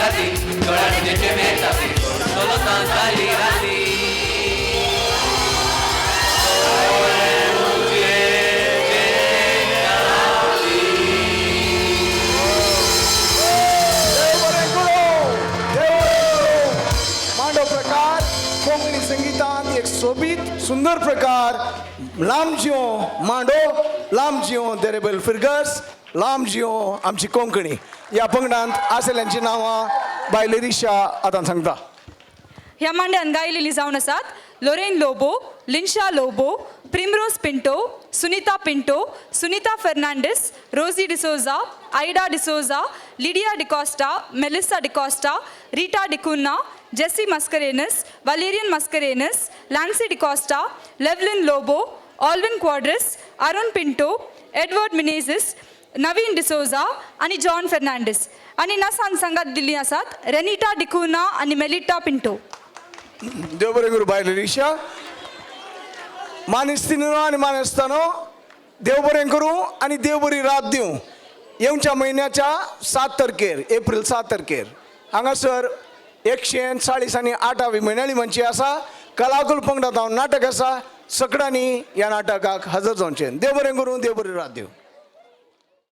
राती गळ्यात देते मेहताती सोलो तांताली राती मांडव प्रकार कोंकणी संगीतांत एक सोबीत सुंदर प्रकार लांब जियो मांडो लांब जियो देरेबल फिगर्स लांब जियो आमची कोंकणी ह्या पंगडांत आसल्यांची नांवां बायले रिशा आतां सांगता. ह्या मांड्यान गायलेली जावन आसात Lorraine Lobo, Linsha Lobo, Primrose Pinto, Sunita Fernandes, Rosy D'Souza, Ida D'Souza, Lydia D'Costa, Melissa D'Costa, Rita D'Cunha, Jessie Mascarenhas, Valerian Mascarenhas, Lancy D'Costa, Llewellyn Lobo, Alvin Quadros, Arun Pinto, Edward Menezes, Naveen D'Souza आणि जॉन फर्नांडिस आणि नसान संघात दिल्ली आसात रेनिटा डिकुना आणि Melitta Pinto. देव बरें करूं बायले रिशा. मानिस्तिनो आनी मानेस्तानो देव बरें करूं आनी देव बरी रात दिवं. येवच्या म्हयन्याच्या 7 तारखेर एप्रील 7 तारखेर हांगासर 140 आनी 8वी म्हयन्याळी मंची आसा. कलाकुल पंगडांत हांव नाटक आसा. सकडांनी ह्या नाटकाक हजर जावचें. देव बरें करूं देव बरी रात दिवं.